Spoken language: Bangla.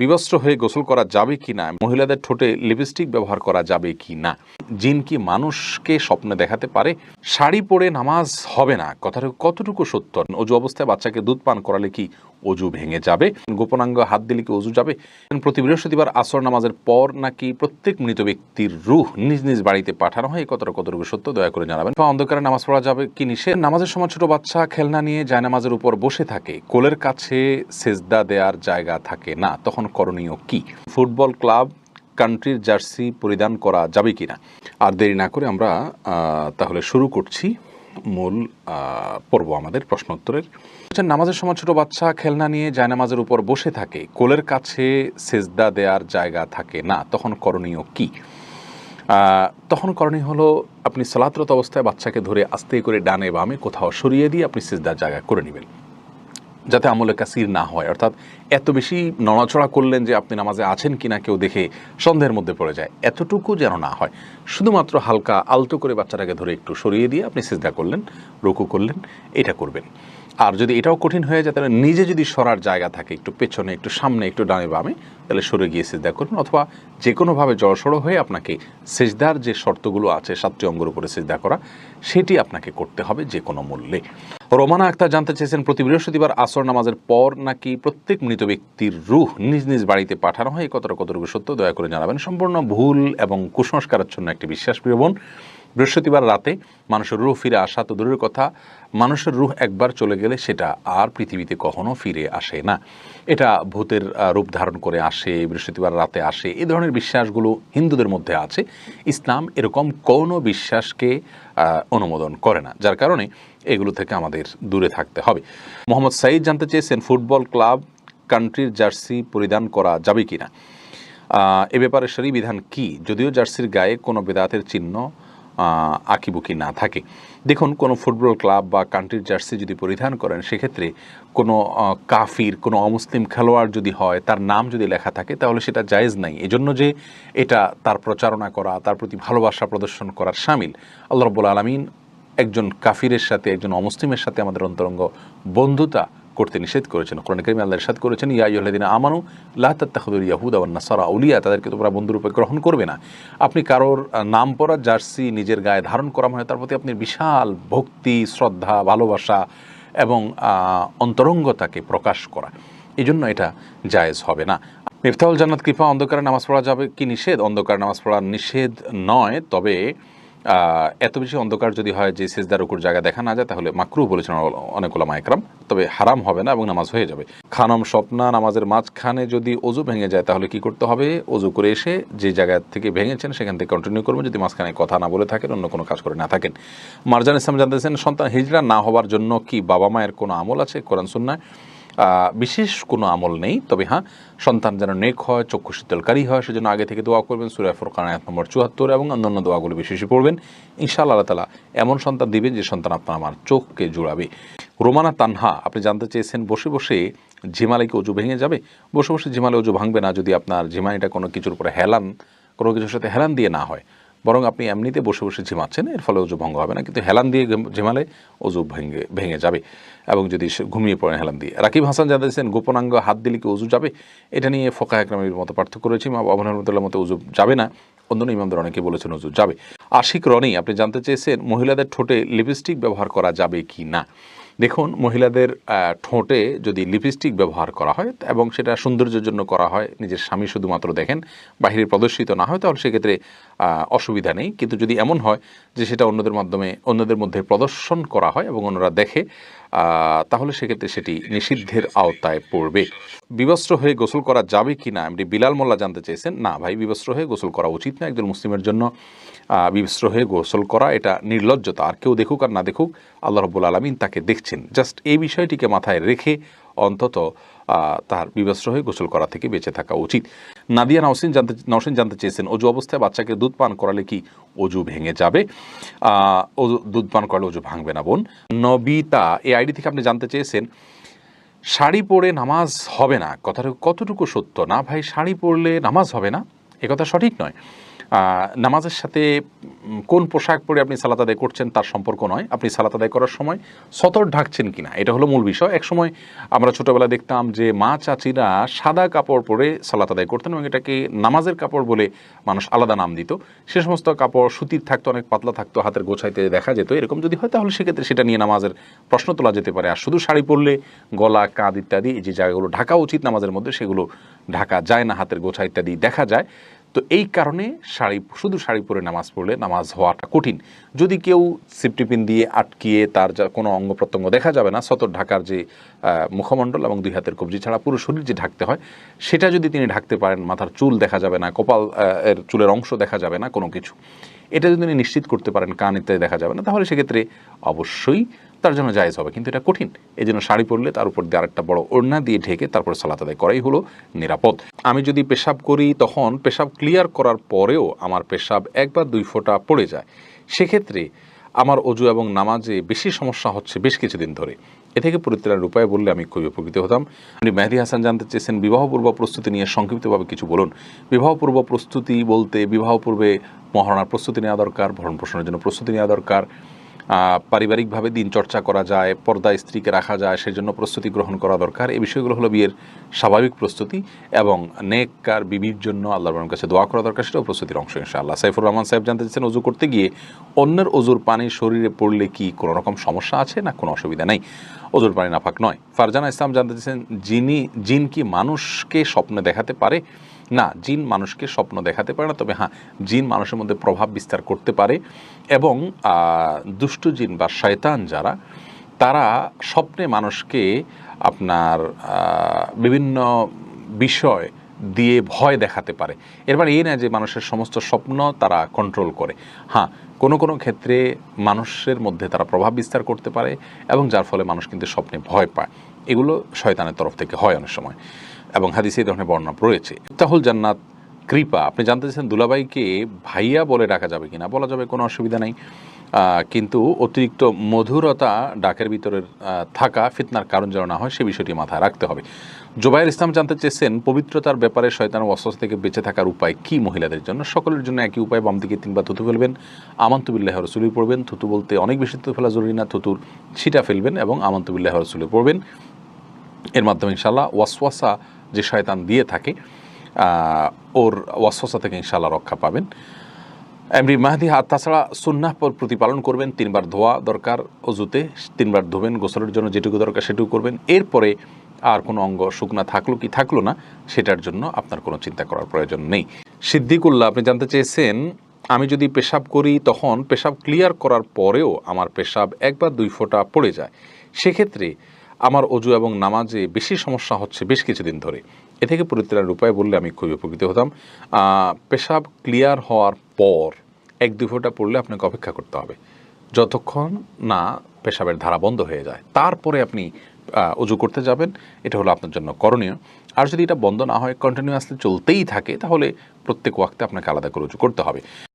বিবস্ত্র হয়ে গোসল করা যাবে কি না, মহিলাদের ঠোঁটে লিপস্টিক ব্যবহার করা যাবে কি না, জিন কি মানুষকে স্বপ্নে দেখাতে পারে, শাড়ি পরে নামাজ হবে না, কথাটা কতটুকু সত্য, অজু অবস্থায় বাচ্চাকে দুধ পান করালে কি অজু ভেঙে যাবে, গোপনাঙ্গ হাত দিলে কি অজু যাবে, প্রতি বৃহস্পতিবার আসর নামাজের পর নাকি প্রত্যেক মৃত ব্যক্তির রূহ নিজ নিজ বাড়িতে পাঠানো হয়, এই কথাটা কতটুকু সত্য দয়া করে জানাবেন। অন্ধকারে নামাজ পড়া যাবে কি নিষেধ, নামাজের সময় ছোট বাচ্চা খেলনা নিয়ে জায়নামাজের উপর বসে থাকে, কোলের কাছে সেজদা দেওয়ার জায়গা থাকে না, তখন করণীয় কি, ফুটবল ক্লাব কান্ট্রির জার্সি পরিধান করা যাবে কিনা। আর দেরি না করে আমরা তাহলে শুরু করছি মূল পর্ব আমাদের প্রশ্নোত্তরের। নামাজের সময় ছোট বাচ্চা খেলনা নিয়ে জায়নামাজের উপর বসে থাকে, কোলের কাছে সেজদা দেওয়ার জায়গা থাকে না, তখন করণীয় কি। তখন করণীয় হলো আপনি সালাতরত অবস্থায় বাচ্চাকে ধরে আস্তে করে ডানে বামে কোথাও সরিয়ে দিয়ে আপনি সেজদার জায়গা করে নেবেন, যাতে আমলে কাসির না হয়, অর্থাৎ এত বেশি নড়াচড়া করলেন যে আপনি নামাজে আছেন কিনা কেউ দেখে সন্দেহের মধ্যে পড়ে যায়, এতটুকু যেন না হয়। শুধুমাত্র হালকা আলতো করে বাচ্চাটাকে ধরে একটু সরিয়ে দিয়ে আপনি সিজদা করলেন, রুকু করলেন, এটা করবেন। আর যদি এটাও কঠিন হয়ে যায় তাহলে নিজে যদি সরার জায়গা থাকে, একটু পেছনে, একটু সামনে, একটু ডানে বামে, তাহলে সরে গিয়ে সিজদা করবেন, অথবা যে কোনোভাবে জড়সড়ো হয়ে আপনাকে সিজদার যে শর্তগুলো আছে 7টি অঙ্গের উপরে সিজদা করা, সেটি আপনাকে করতে হবে যে কোনো মূল্যে। রোমানা আক্তার জানতে চেয়েছেন, প্রতি বৃহস্পতিবার আসর নামাজের পর নাকি প্রত্যেক মৃত ব্যক্তির রূহ নিজ নিজ বাড়িতে পাঠানো হয়, এই কথাটা কতটুকু সত্য দয়া করে জানাবেন। সম্পূর্ণ ভুল এবং কুসংস্কারাচ্ছন্ন একটি বিশ্বাস, প্রিয় বোন। বৃহস্পতিবার রাতে মানুষের রূহ ফিরে আসা তো দূরের কথা, মানুষের রূহ একবার চলে গেলে সেটা আর পৃথিবীতে কখনো ফিরে আসে না, এটা ভূতের রূপ ধারণ করে আসে, বৃহস্পতিবার রাতে আসে, এই ধরনের বিশ্বাসগুলো হিন্দুদের মধ্যে আছে। ইসলাম এরকম কোনো বিশ্বাসকে অনুমোদন করে না, যার কারণে এগুলো থেকে আমাদের দূরে থাকতে হবে। মোহাম্মদ সাইদ জানতে চেয়েছেন, ফুটবল ক্লাব কান্ট্রির জার্সি পরিধান করা যাবে কিনা, এ ব্যাপারে শরীয়ী বিধান কি, যদিও জার্সির গায়ে কোনো বেদাতের চিহ্ন আঁকিবুকি না থাকে। দেখুন, কোনো ফুটবল ক্লাব বা কান্ট্রির জার্সি যদি পরিধান করেন, সেক্ষেত্রে কোনো কাফির, কোনো অমুসলিম খেলোয়াড় যদি হয়, তার নাম যদি লেখা থাকে, তাহলে সেটা জায়েজ নাই। এজন্য যে এটা তার প্রচারণা করা, তার প্রতি ভালোবাসা প্রদর্শন করার শামিল। আল্লাহ রাব্বুল আলামিন একজন কাফিরের সাথে, একজন অমুসলিমের সাথে আমাদের অন্তরঙ্গ বন্ধুতা করতে নিষেধ করেছেন। কোরআন কারীমে আল্লাহ ইরশাদ করেছেন, ইয়া আইয়ুহাল্লাযীনা আমানু লা তাত্তাখিযুল ইয়াহুদা ওয়ান নাসারা আউলিয়া, তাদেরকে তোমরা বন্ধুরূপে গ্রহণ করবে না। আপনি কারোর নাম পড়া জার্সি নিজের গায়ে ধারণ করা হয়, তার প্রতি আপনি বিশাল ভক্তি, শ্রদ্ধা, ভালোবাসা এবং অন্তরঙ্গতাকে প্রকাশ করা, এই জন্য এটা জায়েজ হবে না। মিফতাহুল জান্নাত কৃপা, অন্ধকারে নামাজ পড়া যাবে কি নিষেধ, অন্ধকারে নামাজ পড়া নিষেধ নয়, তবে এত বেশি অন্ধকার যদি হয় যে সিজদার রুকুর জায়গা দেখা না যায়, তাহলে মাকরুহ বলেছেন অনেক উলামা একরাম, তবে হারাম হবে না এবং নামাজ হয়ে যাবে। খানম স্বপ্না, নামাজের মাঝখানে যদি অজু ভেঙে যায় তাহলে কি করতে হবে, অজু করে এসে যে জায়গা থেকে ভেঙেছেন সেখান থেকে কন্টিনিউ করবেন, যদি মাঝখানে কথা না বলে থাকেন, অন্য কোনো কাজ করে না থাকেন। মারজান ইসলাম জানতেছেন, সন্তান হিজড়া না হওয়ার জন্য কি বাবা মায়ের কোনো আমল আছে কোরআন সুন্নাহ? বিশেষ কোনো আমল নেই, তবে হ্যাঁ, সন্তান যেন নেক হয়, চক্ষু শীতলকারী হয়, সেজন্য আগে থেকে দোয়া করবেন। সূরা ফুরকান আয়াত নম্বর 74 এবং অন্যান্য দোয়াগুলো বেশি বেশি পড়বেন। ইনশাআল্লাহ আল্লাহ তাআলা এমন সন্তান দিবেন যে সন্তান আপনার আমার চোখকে জুড়াবে। রোমানা তানহা, আপনি জানতে চেয়েছেন, বসে বসে ঝিমালে কি অজু ভেঙে যাবে? বসে বসে ঝিমালে অজু ভাঙবে না, যদি আপনার ঝিমানিটা কোনো কিছুর উপরে কোনো কিছুর সাথে হেলান দিয়ে না হয়, বরং আপনি এমনিতে বসে বসে ঝিমাচ্ছেন, এর ফলে অজু ভঙ্গ হবে না। কিন্তু হেলান দিয়ে ঝিমালে অজু ভেঙে যাবে, এবং যদি ঘুমিয়ে পড়েন হেলান দিয়ে। রাকিব হাসান জানতেছেন, গোপনাঙ্গ হাত দিলে কি অজু যাবে? এটা নিয়ে ফোকাহ একরামের মতো পার্থক্য রয়েছে। ইমাম আবু হানিফার মতো অজু যাবে না, অন্যান্য ইমামদের অনেকে বলেছেন অজু যাবে। আশিক রনি, আপনি জানতে চেয়েছেন, মহিলাদের ঠোঁটে লিপস্টিক ব্যবহার করা যাবে কি না। দেখুন, মহিলাদের ঠোঁটে যদি লিপস্টিক ব্যবহার করা হয় এবং সেটা সৌন্দর্যের জন্য করা হয়, নিজের স্বামী শুধুমাত্র দেখেন, বাহিরে প্রদর্শিত না হয়, তাহলে সেক্ষেত্রে অসুবিধা নেই। কিন্তু যদি এমন হয় যে সেটা অন্যদের মধ্যে প্রদর্শন করা হয় এবং অন্যরা দেখে, তাহলে সেক্ষেত্রে সেটি নিষিদ্ধের আওতায় পড়বে। বিবস্ত্র হয়ে গোসল করা যাবে কি না, এমনি বিলাল মোল্লা জানতে চেয়েছেন। না ভাই, বিবস্ত্র হয়ে গোসল করা উচিত না। একজন মুসলিমের জন্য বিবস্ত্র হয়ে গোসল করা এটা নির্লজ্জতা। আর কেউ দেখুক আর না দেখুক, আল্লাহ রাব্বুল আলামিন তাকে দেখছেন। জাস্ট এই বিষয়টিকে মাথায় রেখে অন্তত তার বিবস্ত্র হয়ে গোসল করা থেকে বেঁচে থাকা উচিত। নাদিয়া নওশিন জানতে চেয়েছেন, অজু অবস্থায় বাচ্চাকে দুধ পান করালে কি অজু ভেঙে যাবে? দুধ পান করালে অজু ভাঙবে না বোন। নবিতা, এই আইডি থেকে আপনি জানতে চেয়েছেন, শাড়ি পরে নামাজ হবে না, কথাটা কতটুকু সত্য। না ভাই, শাড়ি পরলে নামাজ হবে না, এ কথা সঠিক নয়। নামাজের সাথে কোন পোশাক পরে আপনি সালাত আদায় করছেন তার সম্পর্ক নয়, আপনি সালাত আদায় করার সময় সতর ঢাকছেন কিনা এটা হলো মূল বিষয়। একসময় আমরা ছোটোবেলা দেখতাম যে মা চাচিরা সাদা কাপড় পরে সালাত আদায় করতেন এবং এটাকে নামাজের কাপড় বলে মানুষ আলাদা নাম দিত। সে সমস্ত কাপড় সুতির থাকতো, অনেক পাতলা থাকতো, হাতের গোছাইতে দেখা যেত। এরকম যদি হয় তাহলে সেক্ষেত্রে সেটা নিয়ে নামাজের প্রশ্ন তোলা যেতে পারে। আর শুধু শাড়ি পরলে গলা, কাঁধ ইত্যাদি যে জায়গাগুলো ঢাকা উচিত নামাজের মধ্যে সেগুলো ঢাকা যায় না, হাতের গোছা ইত্যাদি দেখা যায়। তো এই কারণে শুধু শাড়ি পরে নামাজ পড়লে নামাজ হওয়াটা কঠিন। যদি কেউ সেফটি পিন দিয়ে আটকিয়ে তার যা কোনো অঙ্গ প্রত্যঙ্গ দেখা যাবে না, সতর ঢাকার যে মুখমণ্ডল এবং দুই হাতের কবজি ছাড়া পুরো শরীর যে ঢাকতে হয় সেটা যদি তিনি ঢাকতে পারেন, মাথার চুল দেখা যাবে না, কপাল এর চুলের অংশ দেখা যাবে না, কোনো কিছু, এটা যদি তিনি নিশ্চিত করতে পারেন, কান ইত্যাদি দেখা যাবে না, তাহলে সেক্ষেত্রে অবশ্যই তার জন্য জায়েজ হবে। কিন্তু এটা কঠিন, এই জন্য শাড়ি পরলে তার উপর দিয়ে আরেকটা বড় ওড়না দিয়ে ঢেকে তারপর সালাত আদায় করাই হলো নিরাপদ। আমি যদি পেশাব করি তখন পেশাব ক্লিয়ার করার পরেও আমার পেশাব এক বা দুই ফোঁটা পড়ে যায়, সেক্ষেত্রে আমার অজু এবং নামাজে বেশি সমস্যা হচ্ছে বেশ কিছুদিন ধরে। এ থেকে পরিত্রাণের উপায় বললে আমি খুবই উপকৃত হতাম। আপনি মেহেদী হাসান জানতে চেয়েছেন বিবাহ পূর্ব প্রস্তুতি নিয়ে সংক্ষিপ্তভাবে কিছু বলুন। বিবাহ পূর্ব প্রস্তুতি বলতে বিবাহ পূর্বে মহারণার প্রস্তুতি নেওয়া দরকার, ভরণ পোষণের জন্য প্রস্তুতি নেওয়া দরকার, পারিবারিকভাবে দিন চর্চা করা যায়, পর্দায় স্ত্রীকে রাখা যায় সেজন্য প্রস্তুতি গ্রহণ করা দরকার। এই বিষয়গুলো হলো বিয়ের স্বাভাবিক প্রস্তুতি এবং নেককার বিবির জন্য আল্লাহর কাছে দোয়া করা দরকার, সেটাও প্রস্তুতির অংশ ইনশাআল্লাহ। সাইফুর রহমান সাহেব জানতে চাচ্ছেন অজু করতে গিয়ে অন্যের অজুর পানি শরীরে পড়লে কি কোনো রকম সমস্যা আছে না কোনো অসুবিধা নেই, অজুর পানি নাপাক নয়। ফারজানা ইসলাম জানতে চাচ্ছেন জিন কি মানুষকে স্বপ্নে দেখাতে পারে? না, জিন মানুষকে স্বপ্ন দেখাতে পারে না, তবে হ্যাঁ জিন মানুষের মধ্যে প্রভাব বিস্তার করতে পারে এবং দুষ্ট জিন বা শয়তান যারা, তারা স্বপ্নে মানুষকে আপনার বিভিন্ন বিষয় দিয়ে ভয় দেখাতে পারে। এর মানে এই না যে মানুষের সমস্ত স্বপ্ন তারা কন্ট্রোল করে। হ্যাঁ, কোনো কোনো ক্ষেত্রে মানুষের মধ্যে তারা প্রভাব বিস্তার করতে পারে এবং যার ফলে মানুষ কিন্তু স্বপ্নে ভয় পায়। এগুলো শয়তানের তরফ থেকে হয় অনেক সময় এবং হাদিসে এই ধরনের বর্ণনা রয়েছে। ইফতাহুল জান্নাত কৃপা আপনি জানতে চাচ্ছেন দুলাভাইকে ভাইয়া বলে ডাকা যাবে কিনা? বলা যাবে, কোনো অসুবিধা নেই, কিন্তু অতিরিক্ত মধুরতা ডাকের ভিতরে থাকা ফিতনার কারণ যেন না হয় সে বিষয়টি মাথায় রাখতে হবে। জোবায়ের ইসলাম জানতে চেয়েছেন পবিত্রতার ব্যাপারে শয়তানের ওয়াসওয়াসা থেকে বেঁচে থাকার উপায় কি মহিলাদের জন্য? সকলের জন্য একই উপায়, বাম দিকে 3 বার থুতু ফেলবেন, আমানতু বিল্লাহি ওয়া রাসূলিহি পড়বেন। থুতু বলতে অনেক বেশি থুতু ফেলা জরুরি না, থুতুর ছিটা ফেলবেন এবং আমানতু বিল্লাহি ওয়া রাসূলিহি পড়বেন। এর মাধ্যমে ইনশাআল্লাহ ওয়াসওয়াসা যে শয়তান দিয়ে থাকে ওর ওয়াসওয়াসা থেকে ইনশাআল্লাহ রক্ষা পাবেন। এমরি মাহদি হাত তাছাড়া সুন্নাহ প্রতিপালন করবেন, 3 বার ধোয়া দরকার অজুতে, 3 বার ধোবেন, গোসলের জন্য যেটুকু দরকার সেটুকু করবেন। এরপরে আর কোনো অঙ্গ শুকনা থাকলো কি থাকলো না সেটার জন্য আপনার কোনো চিন্তা করার প্রয়োজন নেই। সিদ্দিকুল্লাহ আপনি জানতে চেয়েছেন আমি যদি পেশাব করি তখন পেশাব ক্লিয়ার করার পরেও আমার পেশাব 1 বা 2 ফোঁটা পড়ে যায়, সেক্ষেত্রে আমার অজু এবং নামাজে বেশি সমস্যা হচ্ছে বেশ কিছুদিন ধরে। এ থেকে পরিত্রাণের উপায় বললে আমি খুবই উপকৃত হতাম। পেশাব ক্লিয়ার হওয়ার পর 1-2 ফোঁটা পড়লে আপনাকে অপেক্ষা করতে হবে যতক্ষণ না পেশাবের ধারা বন্ধ হয়ে যায়, তারপরে আপনি অজু করতে যাবেন। এটা হলো আপনার জন্য করণীয়। আর যদি এটা বন্ধ না হয়, কন্টিনিউয়াসলি চলতেই থাকে, তাহলে প্রত্যেক ওয়াক্তে আপনাকে আলাদা করে অজু করতে হবে।